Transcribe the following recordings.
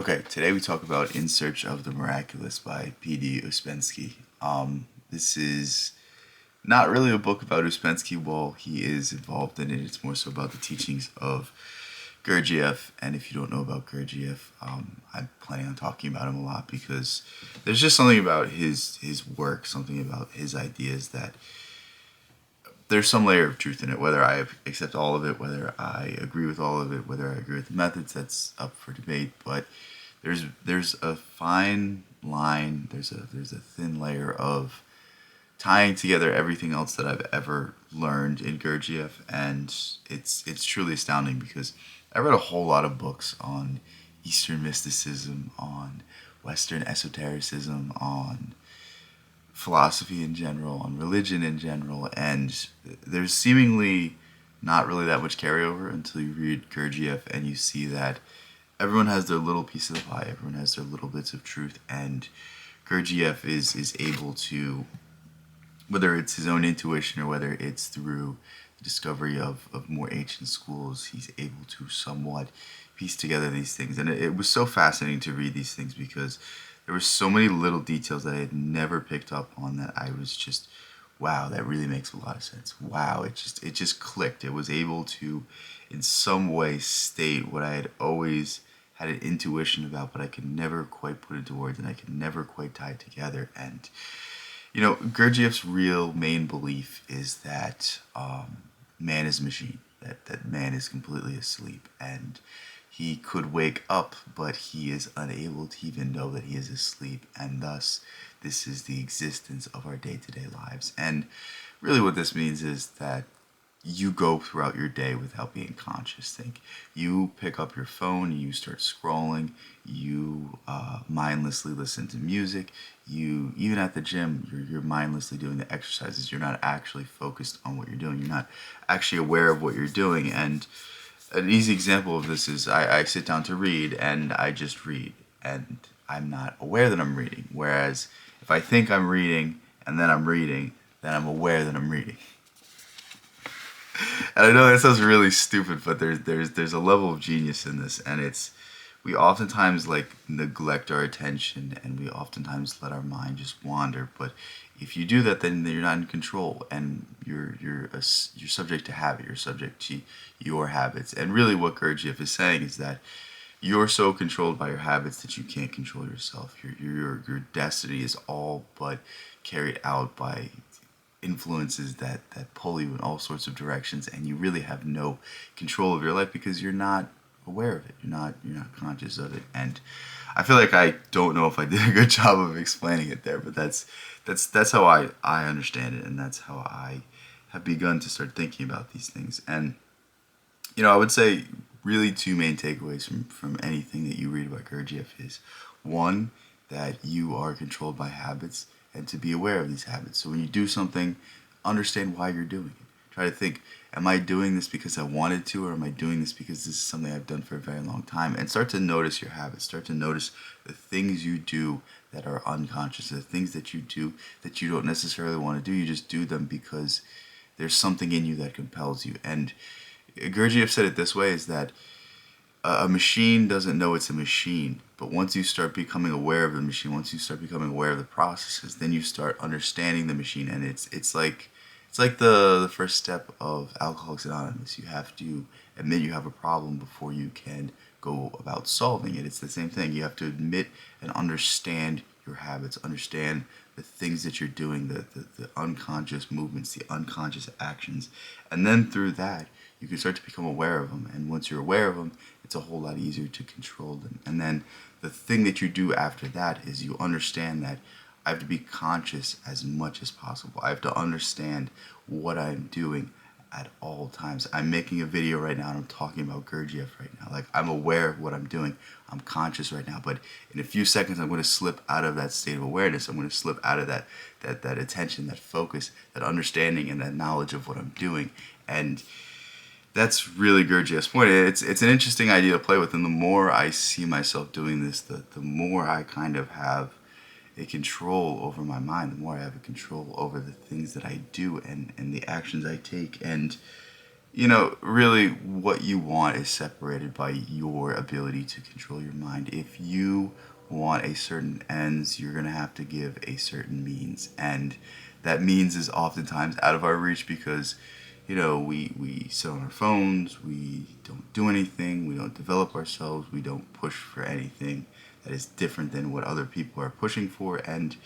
Okay, today we talk about In Search of the Miraculous by P.D. Uspensky. This is not really a book about Uspensky. Well, he is involved in it. It's more so about the teachings of Gurdjieff. And if you don't know about Gurdjieff, I'm planning on talking about him a lot because there's just something about his work, something about his ideas that there's some layer of truth in it. Whether I accept all of it, whether I agree with all of it, whether I agree with the methods, that's up for debate. But there's a fine line. There's a thin layer of tying together everything else that I've ever learned in Gurdjieff, and it's truly astounding because I read a whole lot of books on Eastern mysticism, on Western esotericism, on philosophy in general, on religion in general, and there's seemingly not really that much carryover until you read Gurdjieff and you see that everyone has their little piece of the pie, everyone has their little bits of truth, and Gurdjieff is able to, whether it's his own intuition or whether it's through the discovery of more ancient schools, he's able to somewhat piece together these things. And it was so fascinating to read these things because there were so many little details that I had never picked up on that I was just, wow, that really makes a lot of sense. Wow, it just clicked. It was able to in some way state what I had always had an intuition about, but I could never quite put into words and I could never quite tie it together. And Gurdjieff's real main belief is that man is a machine, that man is completely asleep, and he could wake up, but he is unable to even know that he is asleep, and thus this is the existence of our day-to-day lives. And really what this means is that you go throughout your day without being conscious. Think you pick up your phone, you start scrolling, you mindlessly listen to music. You even at the gym, you're mindlessly doing the exercises. You're not actually focused on what you're doing. You're not actually aware of what you're doing. And an easy example of this is I sit down to read and I just read and I'm not aware that I'm reading. Whereas if I think I'm reading and then I'm reading, then I'm aware that I'm reading. And I know that sounds really stupid, but there's a level of genius in this, and it's we oftentimes like neglect our attention, and we oftentimes let our mind just wander. But if you do that, then you're not in control, and you're subject to habit. You're subject to your habits, and really, what Gurdjieff is saying is that you're so controlled by your habits that you can't control yourself. Your destiny is all but carried out by influences that pull you in all sorts of directions, and you really have no control of your life because you're not aware of it. You're not conscious of it. And I feel like I don't know if I did a good job of explaining it there, but that's how I understand it, and that's how I have begun to start thinking about these things. And I would say really two main takeaways from anything that you read about Gurdjieff is one, that you are controlled by habits and to be aware of these habits. So when you do something, understand why you're doing it. Try to think, am I doing this because I wanted to, or am I doing this because this is something I've done for a very long time? And start to notice your habits. Start to notice the things you do that are unconscious, the things that you do that you don't necessarily want to do. You just do them because there's something in you that compels you. And Gurdjieff said it this way, is that a machine doesn't know it's a machine, but once you start becoming aware of the machine, once you start becoming aware of the processes, then you start understanding the machine. And it's like the first step of Alcoholics Anonymous. You have to admit you have a problem before you can go about solving it. It's the same thing. You have to admit and understand your habits, understand the things that you're doing, the unconscious movements, the unconscious actions. And then through that, you can start to become aware of them. And once you're aware of them, it's a whole lot easier to control them. And then the thing that you do after that is you understand that I have to be conscious as much as possible. I have to understand what I'm doing at all times. I'm making a video right now and I'm talking about Gurdjieff right now. Like, I'm aware of what I'm doing. I'm conscious right now. But in a few seconds, I'm going to slip out of that state of awareness. I'm going to slip out of that attention, that focus, that understanding, and that knowledge of what I'm doing. And that's really Gurdjieff's point. It's an interesting idea to play with, and the more I see myself doing this, the more I kind of have a control over my mind, the more I have a control over the things that I do and the actions I take. And really what you want is separated by your ability to control your mind. If you want a certain ends, you're going to have to give a certain means. And that means is oftentimes out of our reach because, we sit on our phones, we don't do anything, we don't develop ourselves, we don't push for anything that is different than what other people are pushing for. And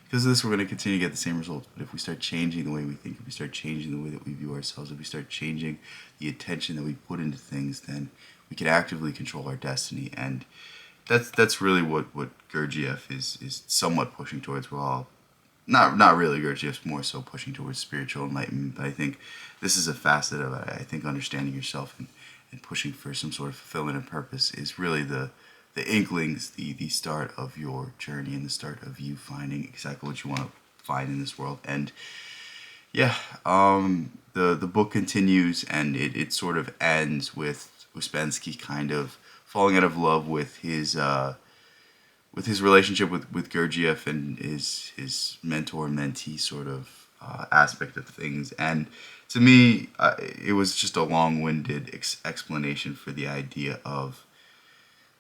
because of this, we're going to continue to get the same results. But if we start changing the way we think, if we start changing the way that we view ourselves, if we start changing the attention that we put into things, then we can actively control our destiny. And that's really what Gurdjieff is somewhat pushing towards. We're all not really Gurdjieff's more so pushing towards spiritual enlightenment, but I think this is a facet of it. I think understanding yourself and pushing for some sort of fulfillment and purpose is really the inklings, the start of your journey and the start of you finding exactly what you want to find in this world. And yeah, the book continues and it sort of ends with Uspensky kind of falling out of love with his relationship with Gurdjieff and his mentor mentee sort of aspect of things. And to me, it was just a long-winded explanation for the idea of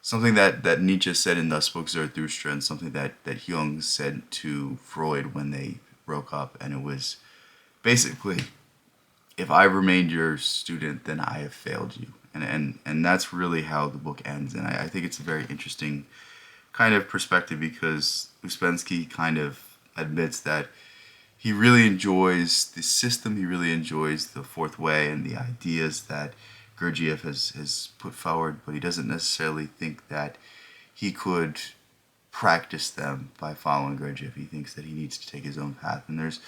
something that Nietzsche said in Thus Spoke Zarathustra, and something that Jung said to Freud when they broke up. And it was basically, if I remained your student, then I have failed you. And that's really how the book ends. And I think it's a very interesting kind of perspective because Uspensky kind of admits that he really enjoys the system, he really enjoys the fourth way and the ideas that Gurdjieff has put forward, but he doesn't necessarily think that he could practice them by following Gurdjieff. He thinks that he needs to take his own path. And there's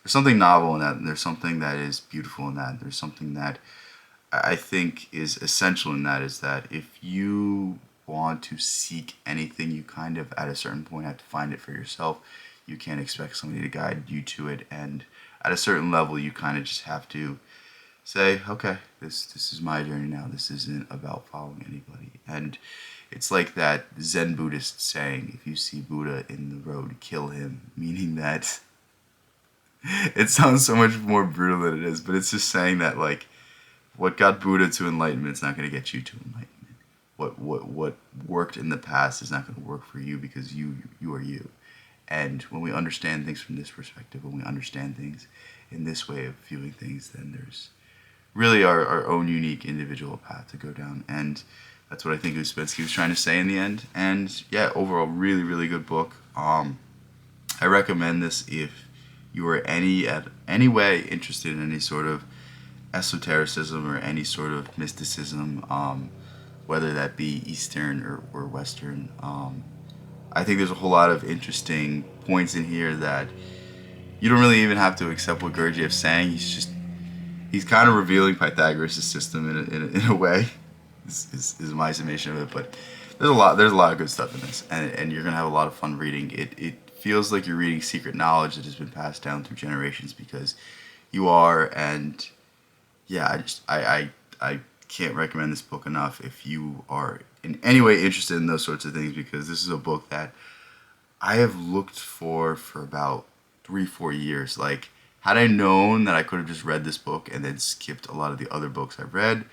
something novel in that, and there's something that is beautiful in that. There's something that I think is essential in that, is that if you want to seek anything, you kind of at a certain point have to find it for yourself. You can't expect somebody to guide you to it, and at a certain level you kind of just have to say, okay, this is my journey now. This isn't about following anybody. And it's like that Zen Buddhist saying, if you see Buddha in the road, kill him, meaning that it sounds so much more brutal than it is, but it's just saying that, like, what got Buddha to enlightenment is not going to get you to enlightenment. What worked in the past is not going to work for you because you are you. And when we understand things from this perspective, when we understand things in this way of viewing things, then there's really our own unique individual path to go down. And that's what I think Uspensky was trying to say in the end. And yeah, overall, really, really good book. I recommend this if you are any way interested in any sort of esotericism or any sort of mysticism, whether that be Eastern or Western. I think there's a whole lot of interesting points in here that you don't really even have to accept what Gurdjieff's saying. He's kind of revealing Pythagoras' system in a way. Is my summation of it. But there's a lot of good stuff in this, and you're gonna have a lot of fun reading it. It feels like you're reading secret knowledge that has been passed down through generations because you are. And yeah, I can't recommend this book enough if you are in any way interested in those sorts of things, because this is a book that I have looked for about 3-4 years. Like, had I known that I could have just read this book and then skipped a lot of the other books I've read,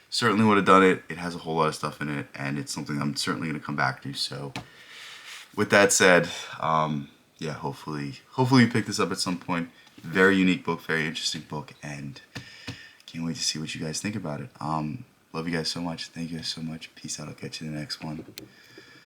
certainly would have done it. It has a whole lot of stuff in it, and it's something I'm certainly going to come back to. So with that said, yeah, hopefully you pick this up at some point. Very unique book, very interesting book, and can't wait to see what you guys think about it. Love you guys so much. Thank you guys so much. Peace out. I'll catch you in the next one.